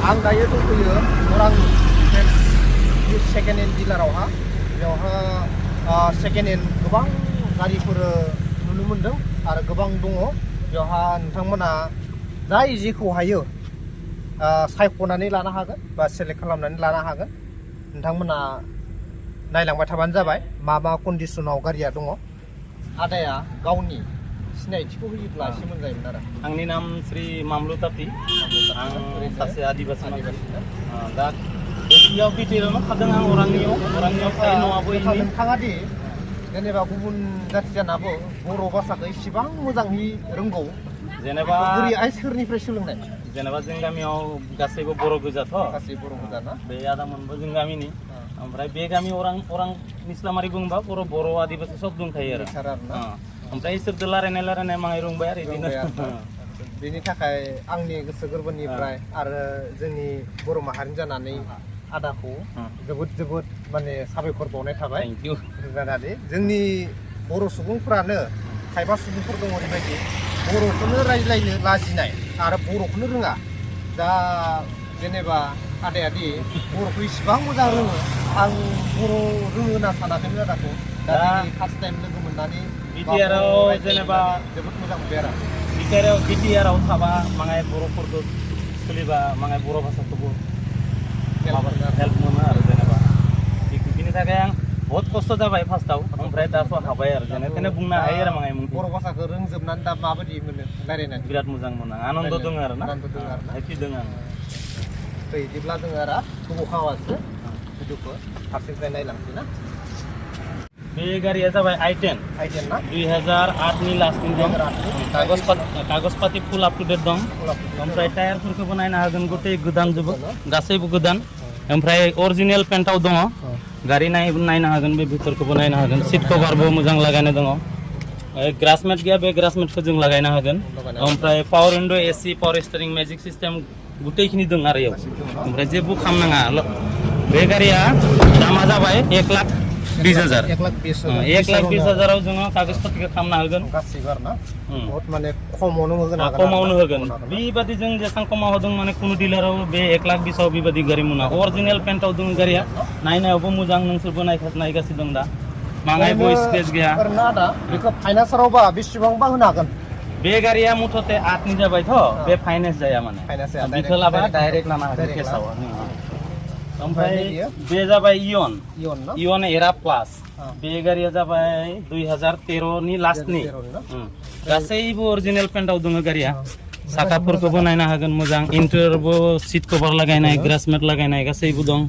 आं दायो दंफैयो अरां सेकेन्ड हेन्ड डिलारावहा बेवहा सेकेन्ड हेन्ड गोबां गारिफोर नुनो मोनदों आरो गोबां दङ बेवहा नोंथांमोना जाय जेखौ हायो सायख'नानै लानो हागोन बा सेलेक्ट खालामनानै लानो हागोन नोंथांमोना नायलांबाय थाबानो जाबाय मा कन्डिसनाव गारिया दङ आदाया गावनि सिनायथिखौ होयोब्ला एसे मोजां जायोमोन आरो आंनि नाम श्री मामलु तापि आं सासे आदिबासी दा बेयाव बिटिआरावनो खादों आं अरांनियाव थायो न'आबो नोंथाङा दि जेनेबा गुबुन जाथि जानाबो बर' भाषाखौ इसेबां मोजाङै रोंगौ जेनेबा बोरैहाय सोरनिफ्राय सोलोंनाय जेनेबा जों गामियाव गासैबो बर' गोजाथ' गासै बर' गोजा ना बे आदामोनबो जों गामिनि ओमफ्राय बे गामि अरां निस्लामारि बुंबा बर' आदिबासी सब दंखायो आरो ओमफ्राय इसोरजों रायलायनाय माङाय रोंबाय आरो बिदिनो बेनि थाखाय आंनि गोसो गोरबोनिफ्राय आरो जोंनि बर' माहारिनि जानानै आदाखौ जोबोद माने साबायखर बावनाय थाबाय जानानै जोंनि बर' सुबुंफ्रानो खायफा सुबुंफोर दङ ओरैबायदि बर'खौनो रायज्लायनो लाजिनाय आरो बर'खौनो रोङा दा जेनेबा आदायादि बर'खौ इसिबां मोजां रोङो आं बर' रोङो होनना सानाखैमोन आदाखौ दा फार्स्ट टाइम लोगो मोननानै बिटिआराव जेनेबा जोबोद मोजां मोनबाय आरो बिटिआराव थाबा माङाय बर'फोरखौ सोलिबा माङाय बर' भाषाखौबो हेल्प मोनो आरो जेनेबा बिनि थाखाय आं बहुत खस्थ' जाबाय फार्स्टआव ओमफ्राय दाथ' हाबाय आरो जेने बुंनो हायो आरो माङाय बर' भाषाखौ रोंजोबनानै दा माबायदि मोनो रायज्लायनानै बिराद मोजां मोनो आनन्द दङ आरो ना हेपि दङ आं बिदिब्ला जोङो आरो गोबाव खालामासो भिडिअखौ फारसेनिफ्राय नायलांसै ना बे गारिया जाबाय i10 ना 2008 नि लास्टनि दं कागज पाति फुल आप टु डेट दं ओमफ्राय टायारफोरखौबो नायनो हागोन गथै गोदान जोबो गासैबो गोदान ओमफ्राय अरिजिनेल पेन्टाव दङ गारि नायनो हागोन बे भितरखौबो नायनो हागोन सीट कभारबो मोजां लागायनाय दङ ग्रासमेट गैया बे ग्रासमेटखौ जों लागायनो हागोन ओमफ्राय power window AC power steering magic system गुतैखिनि दं आरो इयाव ओमफ्राय जेबो खालामनाङा बे गारिया दामा जाबाय 1,20,000 1,20,000 जोङो कागज पातिखौ खालामना होगोन गासिबो आरो ना बहुत माने खमावनो होगोन बेबादि जों जेसां खमाव होदों माने कुनु डिलाराव बे 1,20,000 बेबादि गारि मोना अरिजिनेल पेन्टाव दं गारिया नायनायावबो मोजां नोंसोरबो नायगासिनो दं दा माङायबो स्क्रेच गैया ओरैनो दा बेखौ फाइनान्सारावबा बेसेबांबा होनो हागोन बे गारिया मुथते 8 नि जाबायथ' बे फाइनान्स जाया माने बेखौ लाबा डाइरेक्ट लानो हागोन केसाव ओमफ्राय बे जाबाय इयन एरा प्लास बे गारिया जाबाय 2013 नि लास्टनि गासैबो अरिजिनेल पेन्टाव दङ गारिया साखाफोरखौबो नायनो हागोन मोजां इन्टेरियरबो सीट कभार लागायनाय ग्रासमेट लागायनाय गासैबो दं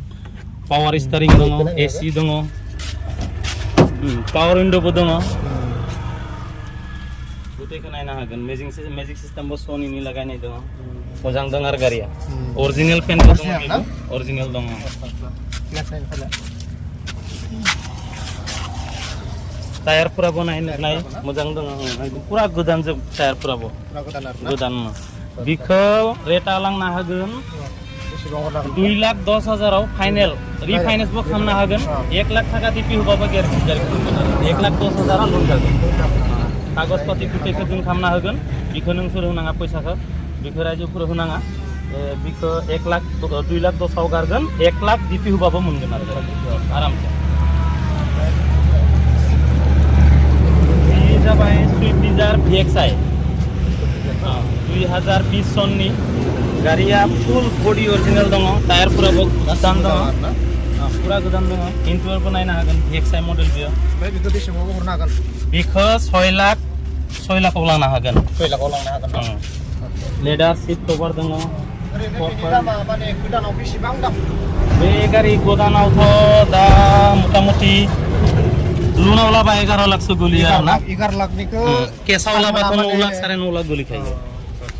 पावार स्टियारिं दङ एसि दङ पावार विन्डोबो दङ गुतैखौ नायनो हागोन मेजिक सिस्टेमबो सनिनि लागायनाय दङ मोजां दं आरो गारिया अरिजिनेल पेन्टाव दङ अरिजिनेल दङ टायारफोराबो नाय मोजां दङ पुरा गोदान जोब टायारफोराबो गोदान बिखौ रेटआ लांनो हागोन 2,10,000 फाइनेल रिफाइनेन्सबो खालामनो हागोन 1 लाख थाखा दिपि होबाबो गेरेन्टि 1,10,000 लोन जागोन कागज पाति गुतैखौ जों खालामना होगोन बिखौ नोंसोर होनाङा फैसाखौ बिखौ रायजोफोर होनाङा बिखौ 2,10,000 गारगोन 1 लाख दिपि होबाबो मोनगोन आरो आरामसे बे जाबाय सुइफ्ट डिजायर VXI 2020 सननि गारिया फुल बडि अरिजिनेल दङ टायारफोराबो गोदान दङ पुरा गोदान दङ इन्टेरियरबो नायनो हागोन VXI मडेल बियो ओमफ्राय बेखौ बेसेबाङाव हरनो हागोन बिखौ 6 लाखआव लांनो हागोन 6 लाखआव लांनो हागोन लेदार सीट कभार दङ माने गोदानाव बेसेबां दाम बे गारि गोदानावथ' दा मथा-मथि लुनाव लाबा 11 लाखसो गोलैयो आरो ना 11 लाखनिखौ केसाव लाबाथ' 9 लाख 9.5 लाख गोलैखायो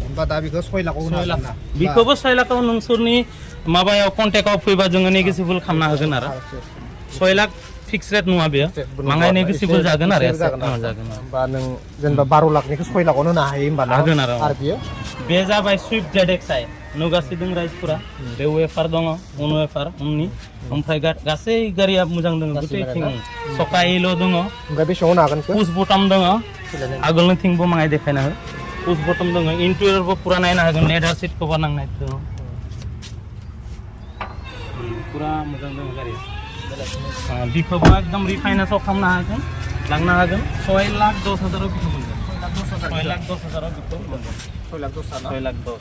होमबा दा बेखौ 6 लाखआव होनो हागोन ना बिखौबो 6 लाखआव नोंसोरनि माबायाव कन्टेक्टआव फैबा जोङो नेगोसिबोल खालामना होगोन आरो 6 लाख फिक्स रेट नङा बेयो माङाय नेगोसिबोल जागोन आरो जागोन होमबा नों जेनेबा 12 लाखनिखौ 6 लाखआवनो होनो हायो होमबा हागोन आरो बियो बे जाबाय सुइफ्ट ZXI नुगासिनो दं राइजफोरा बे वेफार दङ वेफार उननि ओमफ्राय गासै गारिया मोजां दङ गुतैथिं सका एल' दङ ओमफ्राय बेसेबां होनो हागोन पुश बटम दङ आगोलनि थिंबो माङाय देखायना हो पुश बटम दङ इन्टेरियरबो पुरा नायनो हागोन लेदार सीट कभार नांनाय दङ पुरा मोजां दं गारिया बिखौबो एकदम रिफाइनेन्सआव खालामनो हागोन लांनो हागोन 6,10,000 बिखौ मोनगोन 6,10,000 बिखौ मोनगोन 6,10,000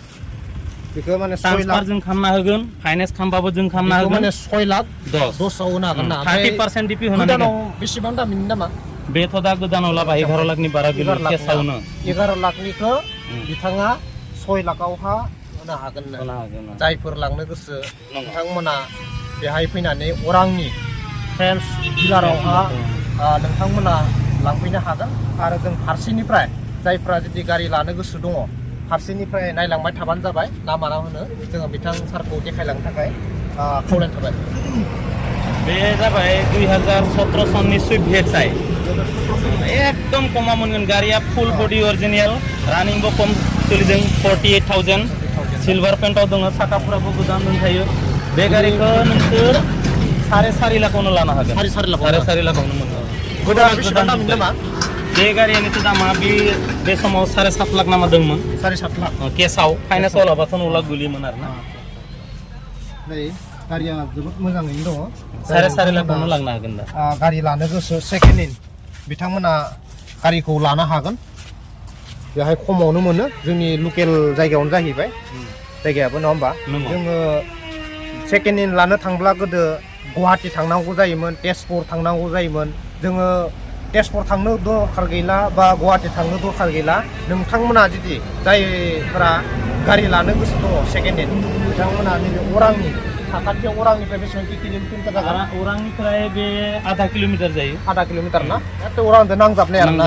बेखौ माने 6 लाख ट्रान्सफार जों खालामनो हागोन फाइनेन्स खालामबाबो जों खालामनो हागोन माने 6,10,000 होनो हागोन ना 30% डिपि होनानै गोदानाव बेसेबां दामनि नामा बेथ' दा गोदानाव लाबा 11 लाखनि बारा गोलैयो केसावनो 11 लाखनिखौ बिथाङा 6 लाखआवहा होनो हागोन जायफोर लांनो गोसो नोंथांमोना बेहाय फैनानै अरांनि फ्रेन्स डिलारावहा नोंथांमोना लांफैनो हागोन आरो जों फारसेनिफ्राय जायफ्रा जुदि गारि लानो गोसो दङ फारसेनिफ्राय नायलांबाय थाबानो जाबाय ना माना होनो जोङो बिथां सारखौ देखायलांनो थाखाय खावलायनाय थाबाय बे जाबाय 2017 सननि सुइफ्ट VXI एकदम खमा मोनगोन गारिया फुल बडि अरिजिनेल रानिंबो खम सोलिदों 48,000 सिलभार पेन्टआव दङ साखाफोराबो गोदान दंखायो बे गारिखौ नोंसोर 4.5 लाखआवनो लानो हागोन 4.5 लाखआवनो मोनगोन गोदान दामनि नामा बे गारियानिथ' दामा बे समाव 7.5 लाख नामा दंमोन 7.5 लाख केसाव फाइनान्सआव लाबाथ' 9 लाख गोलैयोमोन आरोना नै गारिया जोबोद मोजाङैनो दङ 4.5 लाखआवनो लांनो हागोन दा गारि लानो गोसो सेकेन्ड हेन्ड बिथांमोना गारिखौ लानो हागोन बेहाय खमावनो मोनो जोंनि लकेल जायगायावनो जाहैबाय जायगायाबो नङा होमबा जोङो सेकेन्ड हेन्ड लानो थांब्ला गोदो गुवाहाटि थांनांगौ जायोमोन तेजपुर थांनांगौ जायोमोन जोङो तेजपुर थांनो दरखार गैला बा गुवाहाटि थांनो दरखार गैला नोंथांमोना जुदि जायफोरा गारि लानो गोसो दङ सेकेन्ड हेन्ड बिथांमोना नैबे अरांनि साखाथियाव अरांनिफ्राय बेसेबां किल'मिटार जागोन अरांनिफ्राय बे आधा किल'मिटार जायो आधा किल'मिटार ना एखे अरांजों नांजाबनाय आरोना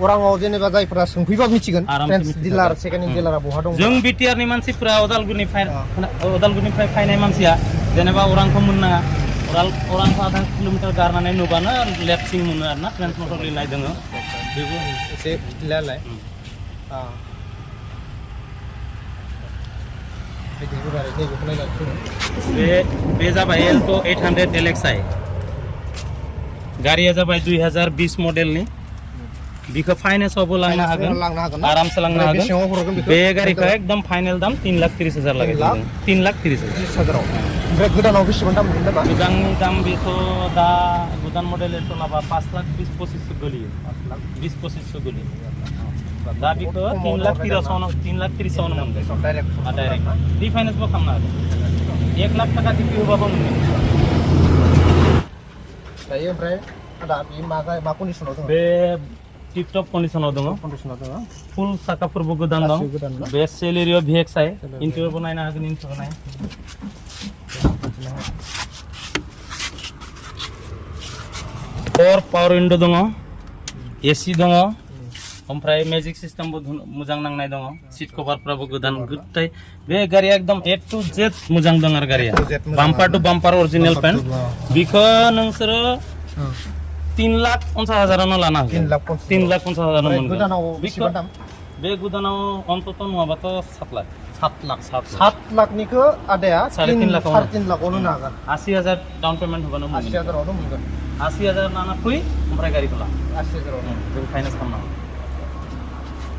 अरांआव जेनेबा जायफोरा सोंफैबा मिथिगोन फ्रेन्स डिलार सेकेन्ड हेन्ड डिलारा बहा दं जों बिटिआरनि मानसिफोरा अदालगुरिनिफ्राय फैनाय मानसिया जेनेबा अरांखौ मोननाङा अरांखौ आधा किल'मिटार गारनानै नुबानो लेफ्टसिं मोनो आरोना ट्रेन्स मटर लिरनाय दङ बेबो एसे लाय बे जाबाय एल्ट' 800 LXI गारिया जाबाय 2020 मडेलनि बिखौ फाइनेन्सआवबो लांनो हागोन आरामसे लांनो हागोन बे गारिखौ एकदम फाइनेल दाम 3,30,000 लागै 3,30,000 ओमफ्राय गोदानाव बेसेबां दाम मोनगोन नामा गोदाननि दाम बेथ' दा गोदान मडेल एल्ट' लाबा 5,20,25,000 गोलैयो 5,20,25,000 गोलैयो दा बेखौ 3,30,000 मोनगोन डाइरेक्ट रिफाइनेन्सबो खालामनो हागोन 1 लाख थाखा टिपि होबाबो मोनगोन दायो ओमफ्राय आदा बे मा कन्डिसनाव दङ बे टिप टप कन्डिसनाव दङ फुल साखाफोरबो गोदान दं बे सेलेरियो VXI इन्टिरियरबो नायनो हागोन इन्टिरियर नाय 4 पावर विन्डो दङ AC दङ ओमफ्राय मेजिक सिस्टेमबो मोजां नांनाय दङ सीट कभारफ्राबो गोदान गथाय बे गारिया एकदम A to Z मोजां दं आरो गारिया bumper to bumper original paint बिखौ नोंसोरो 3,50,000 लानो हागोन 3,50,000 मोनगोन बे गोदानाव अन्तत नङाबाथ' 7 लाखनिखौ आदाया 3.5 लाखआवनो होनो हागोन 80,000 डाउन पेमेन्ट होबानो 80,000 मोनगोन 80,000 लाना फै ओमफ्राय गारिखौ ला 80,000 जों फाइनेन्स खालामनांगौ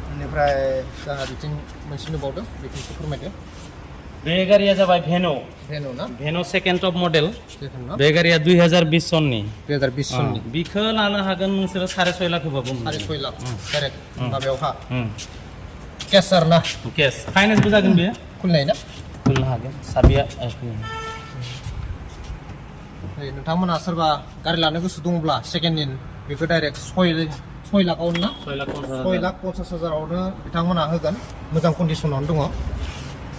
बेनिफ्राय जोंहा बिथिं मोनसे नुबावदों बेखौसो फोरमायदो बे गारिया जाबाय भेन' ना भेन' सेकेन्ड टप मडेल बे गारिया 2020 सननि 2020 सननि बिखौ लानो हागोन नोंसोरो 6.5 लाख होबाबो 6.5 लाख डाइरेक्ट माबायावहा केस आरोना केस फाइनेन्सबो जागोन बेयो खुलिनाय ना खुलिनो हागोन साबिया नोंथांमोना सोरबा गारि लानो गोसो दङब्ला सेकेन्ड हेन्ड बेखौ डाइरेक्ट 6 लाखआवनो ना 6,50,000 बिथांमोना होगोन मोजां कन्डिसनावनो दङ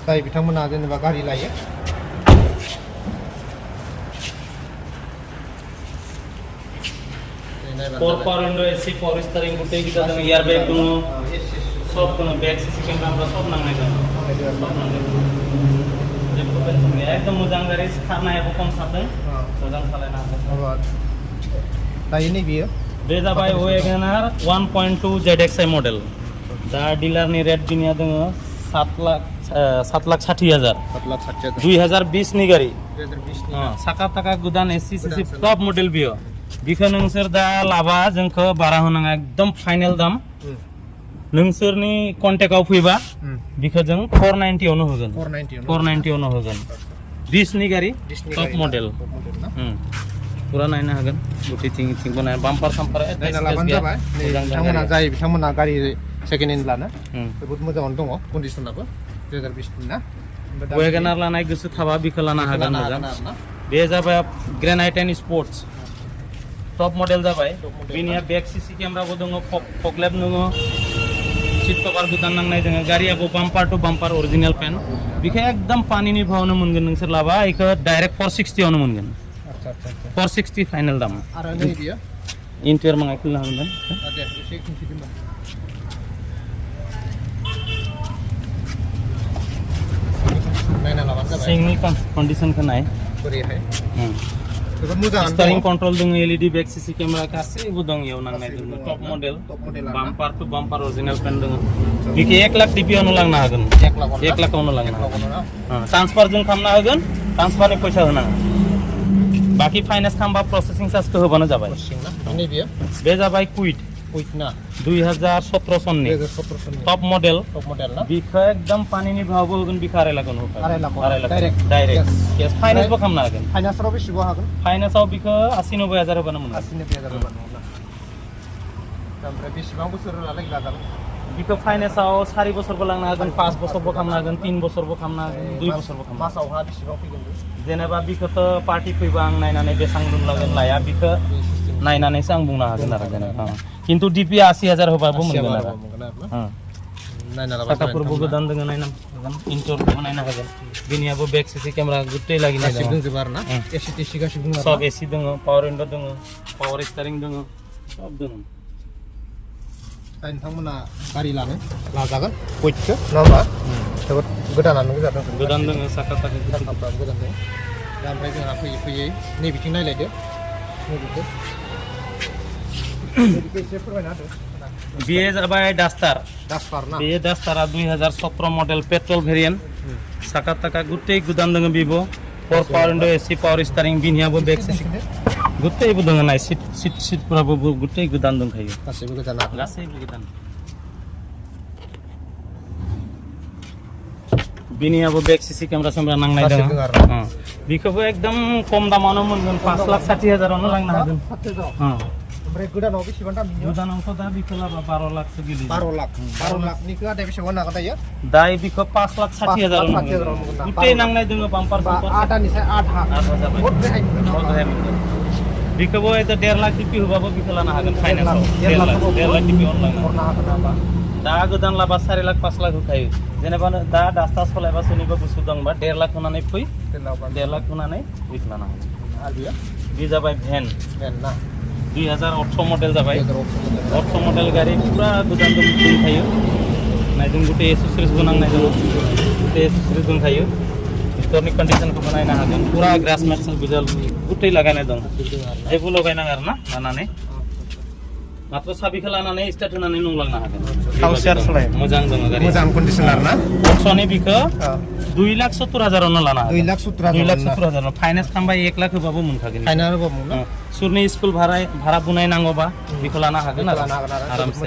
जाय बिथांमोना जेनेबा गारि लायो पावर विन्डो AC पावर स्टारिं गुटे गिटा दङ एयार बेग दङ सब दङ बेक सिसि क्यामेरा सब नांनाय दङ एकदम मोजां गारि खारनायाबो खम खारदों मोजां सालायनो हागोन दायो नैबेयो बे जाबाय वेगनार 1.2 ZXI मडेल दा डिलारनि रेट बिनिया दङ 7,60,000 2020 नि गारि साखा थाखा गोदान AC CC टप मडेल बियो बिखौ नोंसोर दा लाबा जोंखौ बारा होनाङा एकदम फाइनेल दाम नोंसोरनि कन्टेक्टआव फैबा बिखौ जों 490 आवनो होगोन 490 आवनो होगोन 20 नि गारि Disney टप गारि मडेल top model ना पुरा नायनो हागोन गुटि थिं थिं बनाय बाम्पार साम्पार नायना लाबानो जाबाय बिथांमोना जाय बिथांमोना गारि सेकेन्ड हेन्ड लानो जोबोद मोजाङानो दङ कन्डिसनाबो 2020 नि ना वेगनार लानाय गोसो थाबा बिखौ लानो हागोन मोजां बे जाबाय granite and sports top model जाबाय बिनिया बेक सीसी कैमराबो दङ फग लैम्प दङ सीट कभार गोदान नांनाय दङ गारियाबो bumper to bumper original paint बिखौ एकदम पानिनि भावनो मोनगोन नोंसोर लाबा इखौ डाइरेक्ट 460 आवनो मोनगोन आच्छा आच्छा 460 फाइनल दाम आरो नै बियो इन्टियर माङाय खुलिनो हागोन दे एसे खिन्थिदो नायना लाबानो जाबाय सिंनि कन्डिशनखौ नाय बोरैहाय जोबोद मोजाङानो स्टारिंग कंट्रोल दङ एलईडी बेक सीसी कैमरा गासैबो दङ इयाव नांनाय दङ top model model bumper to bumper original paint दङ बिखौ 1 लाख टिपि आवनो लांनो हागोन 1 लाख आवनो लांनो हागोन ट्रान्सफार जों खालामनो हागोन ट्रान्सफारनि फैसा होनाङा बाकी फाइनान्स खालामबा प्रसेसिंग चार्जखौ होबानो जाबाय नै बियो बे जाबाय क्विट ना 2017 सननि 2017 सननि टप मडेल ना बिखौ एकदम पानिनि भावबो होगोन बिखौ 2.5 लाख आवनो होगोन 2.5 लाख डाइरेक्ट केस फाइनान्सबो खालामनो हागोन फाइनान्सराव बेसेबां हागोन फाइनान्सआव बिखौ 80-90 हाजार होबानो मोनो 80-90 हाजार होबानो मोनो ओमफ्राय बेसेबां बोसोर लालागै लाजागोन बिखौ फाइनान्सआव 4 बोसोरबो लांनो हागोन 5 बोसोरबो खालामनो हागोन 3 बोसोरबो खालामनो हागोन 2 बोसोरबो खालामनो मासावहा बेसेबां फैगोन जेनेबा बिखौथ' पार्टि फैबा आं नायनानै बेसेबां लोन लागोन लाया बिखौ नायनानैसो आं बुंनो हागोन आरो जेनेबा खिन्थु डिपि 80,000 होबाबो मोनगोन आरो नायना लाबानो साखाफोरबो गोदान दोङो नायनो हागोन इन्टरबो नायनो हागोन बिनियाबो बेक सीसी कैमरा गुट्टै लागिनाय गासिबो दङ दंजोबो आरो ना एसि टिसि गासिबो दङ सब एसि दङ पावर विन्डो दङ पावर स्टारिं दङ सब दङ दा नोंथांमोना गारि लाजागोन कुइटखौ नङा होमबा जोबोद गोदानानो जादों गोदान दङ साखा थाखा साखाफ्राबो गोदान दङ दा ओमफ्राय जोंहा फैयै फैयै नैबिथिं नायलायदो नैबिखौ एसे फोरमायना होदो बेयो जाबाय डास्टार ना बेयो डास्टारा 2017 मडेल पेट्रोल भेरिएन्ट साखा थाखा गुट्टै गोदान दङ बिबो 4 पावर विन्डो एसि पावर स्टारिं बिनियाबो बेक सीसी गुट्टैबो दङ नाय सीटफोराबो गुट्टै गोदान दंखायो गासैबो गोदान गासैबो गोदान बिनियाबो बेक सीसी कैमरा सेमरा नांनाय दङ बिखौबो एकदम खम दामावनो मोनगोन 5,60,000 आवनो लांनो हागोन ओमफ्राय गोदानाव बेसेबां दाम गोदानावथ' दा बिखौ लाबा 12 लाखसो गोलैयो 12 लाखनिखौ आदा बेसेबां नागा दायो दा बिखौ 5,60,000 आवनो गुट्टै नांनाय दङ बाम्पार साम्पार आदानिफ्राय आधा जाबाय बहुत रेहाय मोनगोन बिखौबो 1.5 लाख टिपि होबाबो बिखौ लानो हागोन फाइनान्सआव 1.5 लाख टिपि अनलाइन हरनो हागोन नामा दा गोदान लाबा 4 लाख 5 लाख होखायो जेनेबा दा डास्टार सलायबा सोरनिबा बुस्थु दंबा 1.5 लाख होनानै फै 1.5 लाख होनानै बिखौ लानो हागोन आरो बे जाबाय भेन ना 2018 मडेल जाबाय 18 मडेल गारि पुरा गोदान दंखायो नायदों गुटे एसेसरिजबो नांनाय दङ गुटे एसेसरिज दंखायो स्टोरनि कन्डिशनखौबो नायनो हागोन पुरा ग्रास मेटल बिजल गुटे लागायनाय दं जेबो लगायनाङा आरो ना लानानै मात्र साबिखौ लानानै स्टार्ट होनानै नों लांनो हागोन थाव सेयार सलाय मोजां दङ गारि मोजां कन्डिशन आरो ना अक्स'नि बिखौ 2,70,000 आवनो लानो हागोन 2,70,000 फाइनान्स खालामबा 1 लाख होबाबो मोनखागोन फाइनान्स होबाबो मोनो सुरनि स्कुल भारा बुनाय नांगौबा बेखौ लानो हागोन आरो आरामसे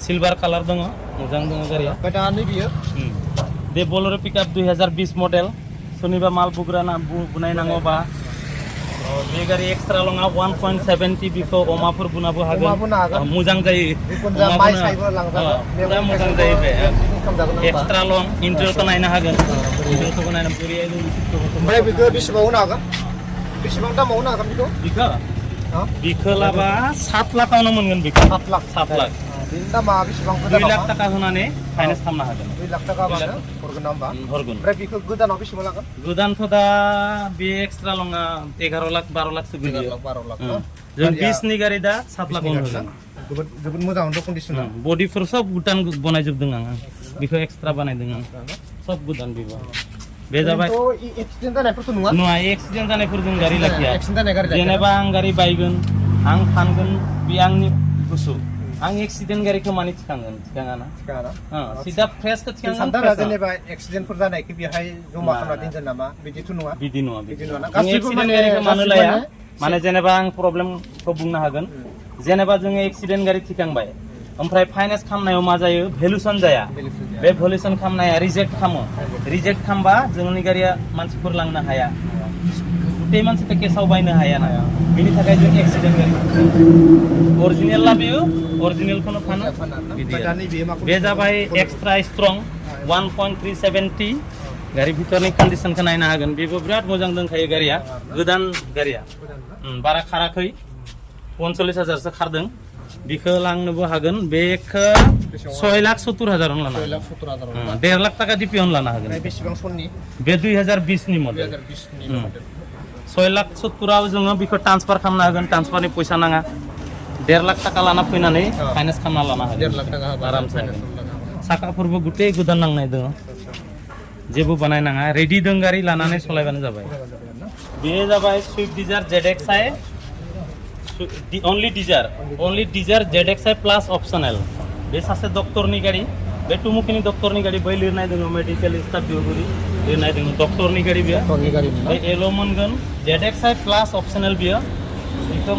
सिलभार कालार दङ मोजां दङ गारिया ओमफ्राय दा नै बियो बे बोलेरो पिकआप 2020 मडेल सोरनिबा माल बुनाय नांगौबा बे गारि एक्सट्रा लङा 1.70 बिखौ अमाफोर बुनाबो हागोन मोजां जायो मोजां जायो बे एक्सट्रा लं इन्टारखौ नायनो हागोन इन्टारखौबो नायनो बोरैहाय ओमफ्राय बेखौ बेसेबां होनो हागोन बेसेबां दामाव होनो हागोन बिखौ लाबा 7 लाखआवनो मोनगोन बिखौ 7 लाख बिनि दामा बेसेबां 2 लाख थाखा होनानै फाइनान्स खालामनो हागोन 2 लाख थाखा बानो हरगोन ना होमबा हरगोन ओमफ्राय बेखौ गोदानाव बेसेबां लागोन गोदानथ' दा बे एक्सट्रा लङा 11 लाख 12 लाखसो गोलैयो 12 लाख जों 20 नि गारि दा 7 लाखआवनो होगोन जोबोद मोजाङानो कन्डिशना बडिफोर सब गोदान बनायजोबदों आं बेखौ एक्सट्रा बानायदों आं सब गोदान बेबो बे जाबाय एक्सिडेन्ट जानायफोरथ' नङा नङा एक्सिडेन्ट जानायफोरजों गारि लाखिया एक्सिडेन्ट जानाय गारि जेनेबा आं गारि बायगोन आं फानगोन बे आंनि गोसो आं एक्सिडेन्ट गारिखौ मानि थिखाङा ना सिदा फ्रेसखौ थिखांगोन जेनेबा एक्सिडेन्टफोर जानायखौ बेहाय जमा खालामना दोनगोन नामा बिदिथ' नङा बिदि नङा गासिबो गारिखौ मानो लाया माने जेनेबा आं प्रब्लेमखौ बुंनो हागोन जेनेबा जोङो एक्सिडेन्ट गारि थिखांबाय ओमफ्राय फाइनान्स खालामनायाव मा जायो भेलुसन जाया बे भलिउसन खालामनाया रिजेक्ट खालामो रिजेक्ट खालामबा जोंनि गारिया मानसिफोर लांनो हाया गुटे मानसिखौ केसाव बायनो हाया ना बिनि थाखाय जों एक्सिडेन्ट गारि अरिजिनेल लाबोयो अरिजिनेलखौनो फानो बिदि आरो। बे जाबाय एक्सट्रा स्ट्रं 1.370 गारि भितरनि कन्डिशनखौ नायनो हागोन बेबो बिराद मोजां दंखायो गारिया गोदान गारिया बारा खाराखै 45,000सो खारदों बेखौ लांनोबो हागोन बेखौ 6,70,000 लानो हागोन 1.5 लाख टाका डिपियावनो लानो हागोन बेसेबां सननि बे 2020 नि मडेल 2020 नि मडेल 6,70,000 जोङो बेखौ ट्रान्सफार खालामनो हागोन ट्रान्सफारनि फैसा नाङा 1.5 लाख टाका लाना फैनानै फाइनान्स खालामना लानो हागोन 1.5 लाख टाका आरामसे साखाफोरबो गुटे गोदान नांनाय दङ जेबो बानायनाङा रेडि दं गारि लानानै सलायबानो जाबाय बे जाबाय Swift Dzire ZXi only Dzire ZXi plus optional बे सासे डक्टरनि गारि बे टुमुकिनि डक्टरनि गारि बै लिरनाय दङ मेडिकेल स्टाफ बिउगुरि लिरनाय दङ डक्टरनि गारि बियो बे एलो मोनगोन ZXi plus optional बियो बेखौ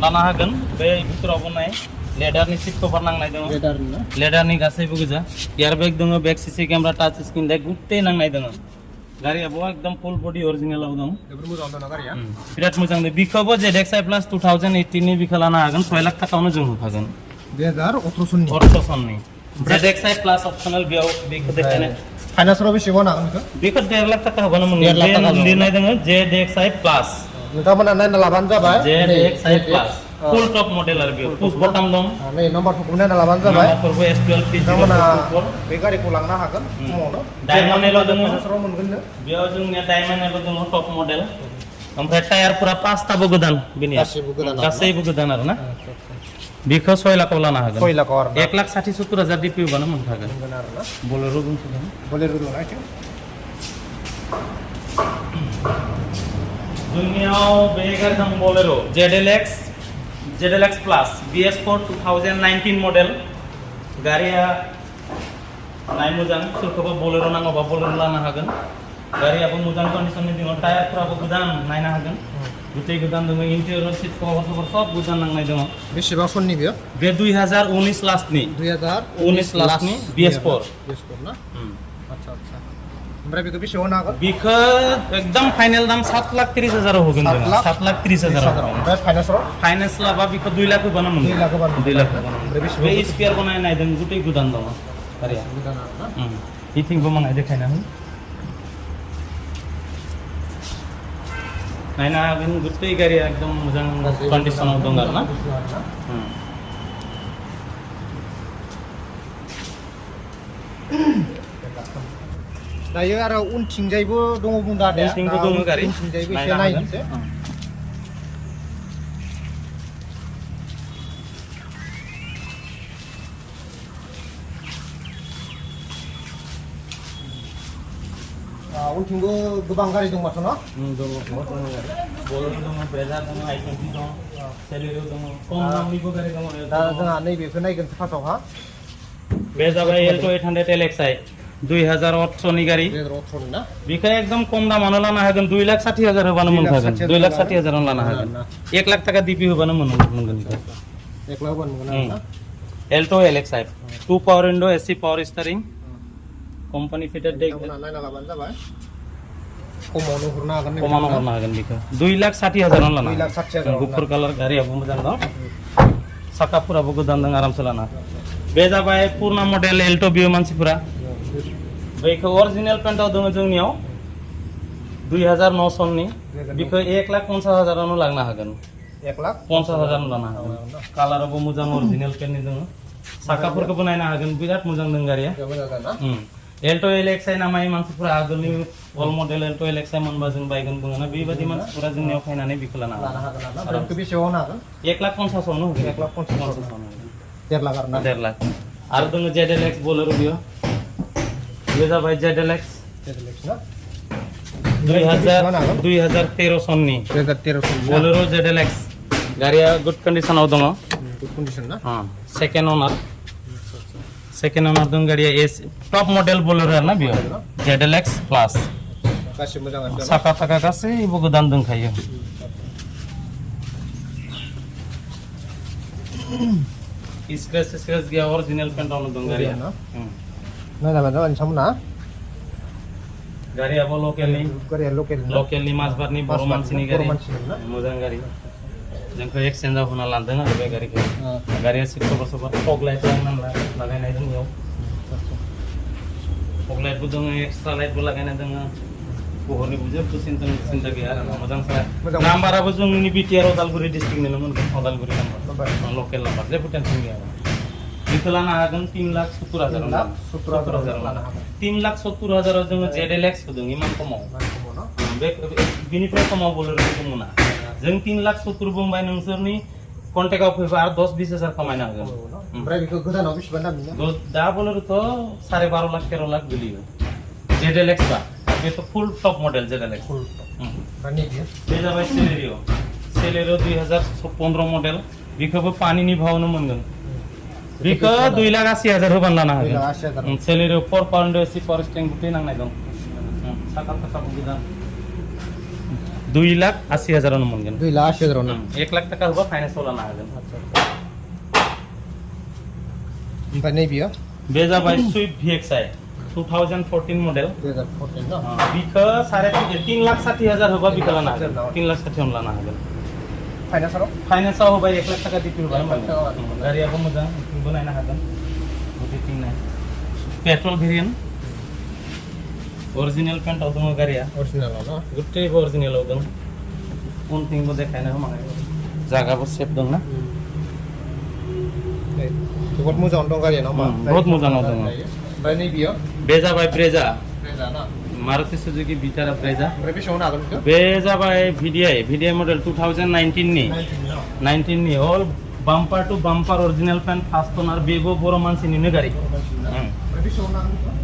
लानो हागोन बे भितराव बनाय लेदारनि सिट कभार नांनाय दङ लेदारनि गासैबो गोजा एयारबेग दङ back CC camera touch screen light गुटे नांनाय दङ गारियाबो एकदम फुल बडी अरिजिनेलाव दं जोबोर मोजां दं गारिया बिराद मोजां दं बिखौबो ZXi plus 2018 नि बिखौ लानो हागोन 6 लाख टाकायावनो जों होखागोन 2018 सननि 18 सननि ZXi plus optional बेयाव बेखौ देखायनाय फाइनान्सराव बेसेबां नांगोन बेखौ 1.5 लाख टाका होबानो मोनगोन बे लिरनाय दङ ZXi plus नोंथांमोना नायना लाबानो जाबाय ZXi plus फुल टप मडेल आरो बेयाव पुश बटन दं नै नम्बरफोरखौ नायना लाबानो जाबाय नम्बरफोरबो S12 नोंथांमोना बे गारिखौ लांनो हागोन फुङावनो डायमन्ड एलो दङ फाइनान्सराव मोनगोन नो बेयाव जोंनिया डायमन्ड एलो दङ टप मडेल ओमफ्राय टायारफोरा पांचटाबो गोदान बेनिया गासैबो गोदान आरो ना बेखौ 6 लाखआव लानो हागोन 6 लाखआव आरो 1,60,70,000 डिपि होबानो मोनखागोन आरोना बोलेरो दंसो दं बोलेरो दं आथिं जोंनियाव बे गारि दं Bolero ZLX Plus BS4 2019 model गारिया नाय मोजां सोरखौबा बोलेरो नांगौबा बोलेरो लानो हागोन गारियाबो मोजां कन्डिशननि दङ टायारफोराबो गोदान नायनो हागोन गुटे गोदान दङ इन्टेरियर सिट कभार सब गोदान नांनाय दङ बेसेबां सननि बियो बे 2019 लास्टनि 2019 लास्टनि BS4 ना आच्छा आच्छा ओमफ्राय बेखौ बेसेबां नांगोन बेखौ एकदम फाइनल दाम 7,30,000 होगोन जों 7,30,000 ओमफ्राय फाइनान्सराव फाइनान्स लाबा बेखौ 2 लाख होबानो मोनो 2 लाख होबानो 2 लाख बे स्पेयार बनायनाय दं गुटे गोदान दङ गारिया गोदान आरोना हिथिंबो माङाय देखायना हो नायना हागोन गुटे गारिया एकदम मोजां कन्डिशनाव दं आरो ना दायो आरो उनथिंजायबो दङ बुंदा दे उनथिंबो दङ गारि उनथिंजायबो एसे नायनोसै उनथिंबो गोबां गारि दं माथो न दङ बोलेरो दङ ब्रेजा दङ i20 दङ सेलेरियो दङ खम दामनिबो गारि दङ दा जोंहा नैबेखौ नायगोन फार्स्टआवहा बे जाबाय Alto 800 LXi 2018 नि गारि 2018 ना बेखौ एकदम खम दामावनो लानो हागोन 2,60,000 होबानो मोनखागोन 2,60,000 आवनो लानो हागोन 1 लाख टाका डिपि होबानो मोनगोन बेखौ 1 लाख मोनगोन आरोना Alto LXi 2 power window AC power steering company fitted deck नायना लाबानो जाबाय खमावनो हरनो हागोन खमावनो हरनो हागोन बेखौ 2,60,000 आवनो लानो 2,60,000 गुफुर कालार गारियाबो मोजां दं साखाफोराबो गोदान दं आरामसे लानो बे जाबाय पुरना मडेल Alto बियो मानसिफोरा बेखौ अरिजिनेल पेन्टआव दङ जोंनियाव 2009 सननि बेखौ 1,50,000 आवनो लांनो हागोन 1,50,000 लानो हागोन कालाराबो मोजां अरिजिनेल पेन्टनि दङ साखाफोरखौबो नायनो हागोन बिराद मोजां दं गारिया Alto LXi नामाय मानसिफोरा आगोलनि अल मडेल Alto LXi मोनबा जों बायगोन बुङोना बेबायदि मानसिफोरा जोंनियाव फैनानै बेखौ लानो हागोन आरो बेसेबां हागोन 1,50,000 आवनो होगोन 1,50,000 1.5 लाख आरोना 1.5 लाख आरो दङ ZLX बोलेरो बियो बे जाबाय ZLX ना 2013 सननि 2013 सन बोलेरो ZLX गारिया गुड कन्डिशनाव दङ गुड कन्डिशन ना सेकेन्ड ओनर दं गारिया एस टप मडेल बोलेरो आरो ना बियो ZLX प्लास गासिबो मोजां आरो साखा थाखा गासैबो गोदान दंखायो स्क्रेच गैया ओरिजिनल पेन्टावनो दं गारिया नायनांगोन नोंथांमोना गारियाबो लकेलनि गारिया लकेलनि माजबारनि बर' मानसिनि गारि मोजां गारि जोंखौ एक्सचेन्जआव होना लांदों आरो बे गारिखौ गारिया सिट कभार सभार फग लाइट लागायनाय दं बेयाव फग लाइटबो दङ एक्सट्रा लाइटबो लागायनाय दङ बहरनिबो जेबो सिन्था गैया आरो मोजां नाम्बाराबो जोंनि बिटिआर उदालगुरि डिस्ट्रिक्टनिनो मोनगोन उदालगुरि नाम्बार लकेल नाम्बार जेबो टेनसन गैया बेखौ लानो हागोन 3,70,000 लानो हागोन 3,70,000 जोङो ZLX होदों इमान खमाव बे बिनिफ्राय खमाव बोलोरखौ मोना जों 3,70,000 बुंबाय नोंसोरनि कन्टेक्टआव फैबा आरो 10-20,000 खमायनो हागोन ओमफ्राय बेखौ गोदानाव बेसेबां दामनि दा बोलोरथ' 12.5 लाख 13 लाख गोलैयो ZLX बा बेथ' फुल टप मडेल ZLX बे जाबाय सेलेरियो 2015 मडेल बेखौबो पानिनि भावनो मोनगोन बेखौ 2,80,000 होबानो लानो हागोन सेलेरियो 4 पाउन्ड एसि पावर स्टेरिं गुटे नांनाय दं साखा थाखाबो गोदान 2,80,000 मोनगोन 2,80,000 1 लाख थाखा होबा फाइनान्सआव लानो हागोन ओमफ्राय नैबेयो बे जाबाय सुइफ्ट VXI 2014 मडेल 2014 ना बिखौ 3,60,000 होबा बिखौ लानो हागोन 3,60,000 लानो हागोन फाइनान्सआव होबाय 1 लाख थाखा दिपि होबानो मोनगोन गारियाबो मोजां थिंबो नायनो हागोन गुटे थिं नाय पेट्रल भेरिएन्ट ओरिजिनल पेन्टआव दङ गारिया अरिजिनालाव ना गुटेबो ओरिजिनलाव दं उनथिंबो देखायनो होमाङै जागाबो सेफ दं ना जोबोद मोजाङाव दं गारिया ना बहुत मोजाङाव दङ ओमफ्राय नैबेयो बे जाबाय ब्रेजा ना मारुति सुजुकी विटारा ब्रेजा ओमफ्राय बेसेबां हागोन बेखौ बे जाबाय VDI मडेल 2019 नि all bumper to bumper original paint fast owner बेबो बर' मानसिनिनो गारि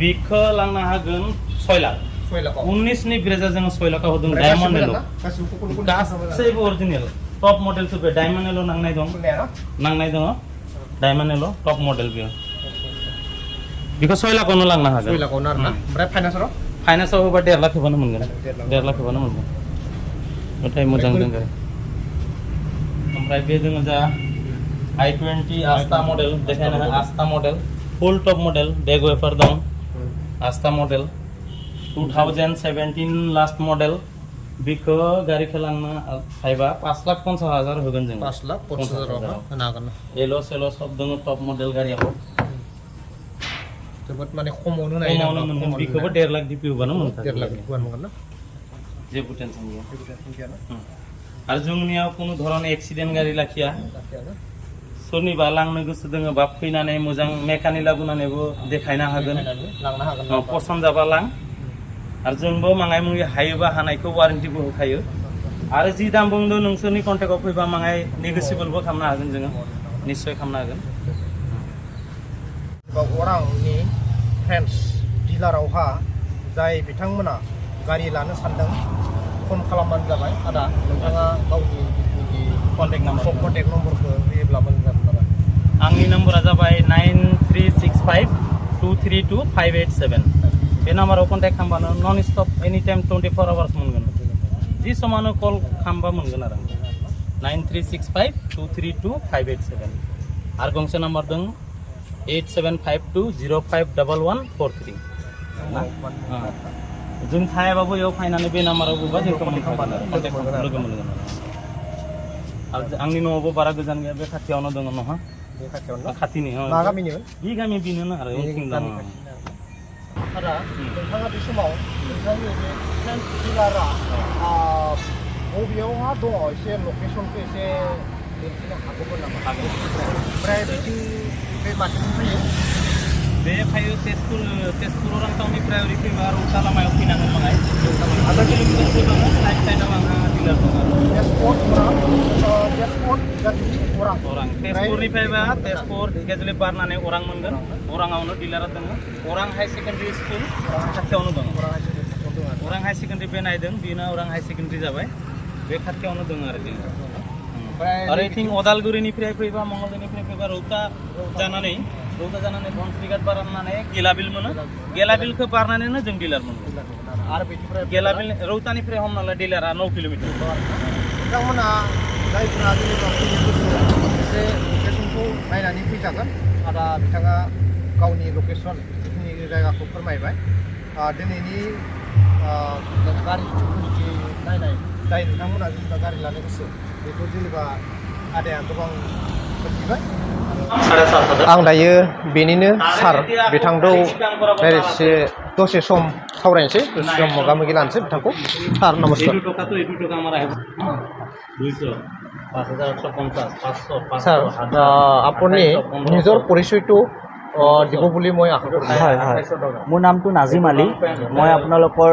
बेखौ लांनो हागोन 6 लाख 19 नि ब्रेजा जोङो 6 लाख होदों डायमन्ड एलो गासैबो ओरिजिनल टप मडेल सो बे डायमन्ड एलो नांनाय दं डायमन्ड एलो टप मडेल बेयो बेखौ 6 लाखआवनो लांनो हागोन 6 लाखआवनो आरो ना ओमफ्राय फाइनान्सआव होबा 1.5 लाख होबानो मोनगोन 1.5 लाख होबानो मोनगोन नाथाय मोजां दं गारि ओमफ्राय बे दङ जा i20 आस्था मडेल देखायनो आस्था मडेल फुल टप मडेल डेग वेफार दं आस्था मडेल 2017 लास्ट मडेल बेखौ गारिखौ लांनो फायबा 5,50,000 होगोन जों 5,50,000 होनो हागोन एलो सेलो सब दङ टप मडेल गारियाव जोबोद माने खमावनो मोनगोन बेखौबो 1.5 लाख दिपि होबानो मोनगोन 1.5 लाख मोनगोन ना जेबो टेनसन गैया आरो जोंनियाव कुनु धरन एक्सिडेन्ट गारि लाखिया सोरनिबा लांनो गोसो दोङो बा फैनानै मोजां मेकानिक लाबोनानैबो देखायनो हागोन लांनो हागोन पसन्द जाबा लां आरो जोंबो माङाय मुङै हायोबा हानायखौ वारेन्टिबो होखायो आरो जि दाम बुंदों नोंसोरनि कन्टेक्टआव फैबा माङाय नेगोसियेबलबो खालामनो हागोन जोङो निश्चय खालामनो हागोन अरांनि फ्रेन्ड्स डिलारावहा जाय बिथांमोना गारि लानो सानदों फन खालामबानो जाबाय आदा नोंथाङा गावनि कन्टेक्ट नम्बरखौ होयोब्ला मोजां जागोन नामा आंनि नम्बरा जाबाय 9365232587 बे नाम्बाराव कन्टेक्ट खालामबानो नन स्टप एनि टाइम 24 आवार्स मोनगोन जि समानो कल खालामबा मोनगोन आरो 9365232587 आरो गंसे नाम्बार दं 8752051143 जों थायाबाबो बेयाव फायनानै बे नाम्बाराव बुंबा जोंखौ मोनखागोन लोगो मोनगोन आरो आंनि न'आवबो बारा गोजान गैया बे खाथियावनो दङ नहा बे खाथियावनो खाथिनि मा गामिनिमोन बे गामि बेनोनो आरो आदा नोंथाङा बे समाव नोंथांनि बे फ्रेन्ड्स डिलारा बबेयावहा दङ एसे लकेसनखौ एसे दिन्थिनो हागौमोन नामा ओमफ्राय बिथिं बे माथिं फैयो बे फायो तेजपुर अरांटाउननिफ्राय ओरै फैबा रौता लामायाव फैनांगोन माहाय आधा किल'मिटारसो दङ साइड साइडआव आंहा डिलार दङ तेजपुरनिफ्रायबा तेजपुर ढेकियाजुलि बारनानै अरां मोनगोन अराङावनो डिलारा दङ अरां हाई सेकेन्डारि स्कुल खाथियावनो दङ अरां हाई सेकेन्डारि बे नायदों बेनो अरां हाई सेकेन्डारि जाबाय बे खाथियावनो दङ आरो आरो इथिं अदालगुरिनिफ्राय फैबा मंगलदैनिफ्राय फैबा रौता जानानै धनस्रिघाट बारनानै गेलाबिल मोनो गेलाबिलखौ बारनानैनो जों डिलार मोनो आरो बेनिफ्राय गेलाबिल रौतानिफ्राय हमनाला डिलारा 9 किल'मिटार नोंथांमोना जायफोरा एसे लकेसनखौ नायनानै फैजागोन आदा बिथाङा गावनि लकेसन जिखिनि जायगाखौ फोरमायबाय दिनैनि गारि नायनाय जाय नोंथांमोना जेनेबा गारि लानो गोसो बेखौ जेनेबा आदाया गोबां मोनथिबाय आं दायो बेनिनो सार बिथांखौ एसे दसे सम सावरायनोसै दसे सम मोगा मोगि लानोसै बिथांखौ सार नमस्कार স্যার আপুনি নিজৰ পৰিচয়টো দিব বুলি মই আশা কৰিছোঁ হয় হয় মোৰ নামটো নাজিম আলী মই আপোনালোকৰ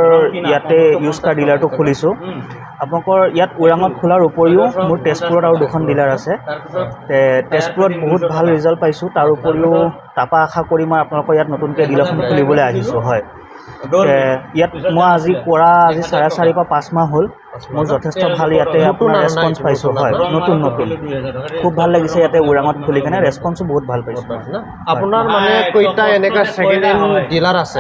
ইয়াতে ইউজ কাৰ ডিলাৰটো খুলিছোঁ আপোনালোকৰ ইয়াত ওৰাঙত খোলাৰ উপৰিও মোৰ তেজপুৰত আৰু দুখন ডিলাৰ আছে তেজপুৰত বহুত ভাল ৰিজাল্ট পাইছোঁ তাৰ উপৰিও তাৰপৰা আশা কৰি মই আপোনালোকৰ ইয়াত নতুনকৈ ডিলাৰখন খুলিবলৈ আহিছোঁ হয় ইয়াত মই আজি 4.5 পৰা 5 মাহ হ'ল মোৰ যথেষ্ট ভাল ইয়াতে আপোনাৰ ৰেছপন্স পাইছোঁ হয় নতুন খুব ভাল লাগিছে ইয়াতে ওৰাঙত খুলি কেনে ৰেছপন্সো বহুত ভাল পাইছোঁ আপোনাৰ মানে কেইটা এনেকুৱা ছেকেণ্ড হেণ্ড ডিলাৰ আছে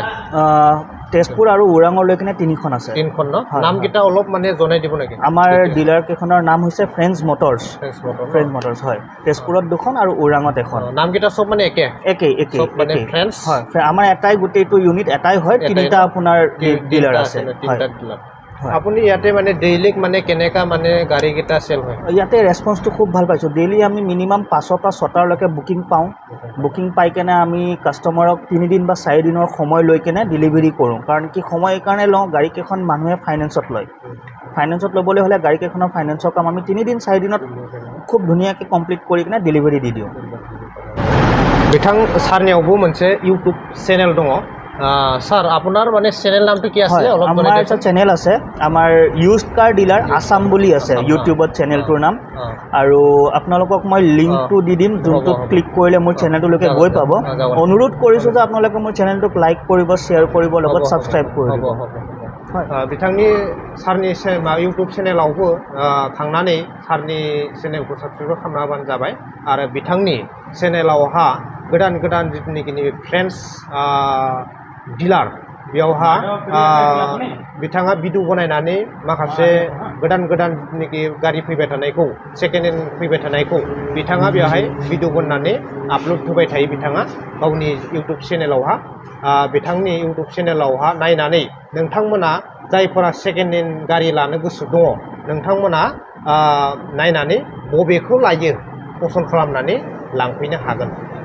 তেজপুৰ আৰু ওৰাঙৰ লৈ কিনে 3খন আছে 3খন ন নামকেইটা অলপ মানে জনাই দিব নেকি আমাৰ ডিলাৰ কেইখনৰ নাম হৈছে ফ্ৰেণ্ডছ মটৰ্ছ হয় তেজপুৰত 2খন আৰু ওৰাঙত 1খন নামকেইটা চব মানে একেই মানে ফ্ৰেণ্ডছ হয় আমাৰ এটাই গোটেইটো ইউনিট এটাই হয় 3টা আপোনাৰ ডিলাৰ আছে আপুনি ইয়াতে মানে ডেইলি মানে কেনেকা মানে গাড়ীকেইটা চেল হয় ইয়াতে ৰেছপন্সটো খুব ভাল পাইছোঁ ডেইলি আমি মিনিমাম 5ৰ পৰা 6টালৈকে বুকিং পাওঁ বুকিং পাই কেনে আমি কাষ্টমাৰক 3 দিন বা 4 দিনৰ সময় লৈ কেনে ডেলিভাৰী কৰোঁ কাৰণ কি সময় কাৰণে লওঁ গাড়ীকেইখন মানুহে ফাইনেন্সত লয় ফাইনেন্সত ল'বলৈ হ'লে গাড়ীকেইখনৰ ফাইনেন্সৰ কাম আমি 3 দিন 4 দিনত খুব ধুনীয়াকৈ কমপ্লিট কৰি কিনে ডেলিভাৰী দি দিওঁ बिथां सारनियावबो मोनसे इउटुब चेनेल दङ सार আপোনাৰ মানে চেনেল নামটো কি আছে অলপ আমাৰ এটা চেনেল আছে আমাৰ ইউজ কাৰ ডিলাৰ আসাম বুলি আছে ইউটিউবত চেনেলটোৰ নাম আৰু আপোনালোকক মই লিংকটো দি দিম যোনটো ক্লিক কৰিলে মোৰ চেনেলটোলৈকে গৈ পাব অনুৰোধ কৰিছোঁ যে আপোনালোকে মোৰ চেনেলটোক লাইক কৰিব শ্বেয়াৰ কৰিব লগত ছাবস্ক্ৰাইব কৰিব बिथांनि सारनि इउटुब चेनेलावबो थांनानै सारनि चेनेलखौ साबस्क्राइब खालामना होबानो जाबाय आरो बिथांनि चेनेलावहा गोदान गोदान जिथुनिखि फ्रेन्ड्स डिलार बेयावहा बिथाङा भिडिअ बनायनानै माखासे गोदान गोदान जिथुनिखि गारि फैबाय थानायखौ सेकेन्ड हेन्ड फैबाय थानायखौ बिथाङा बेवहाय भिडिअ बनायनानै आपल'ड होबाय थायो बिथाङा गावनि इउटुब चेनेलावहा बिथांनि इउटुब चेनेलावहा नायनानै नोंथांमोना जायफोरा सेकेन्ड हेन्ड गारि लानो गोसो दङ नोंथांमोना नायनानै बबेखौ लायो पसन्द खालामनानै लांफैनो हागोन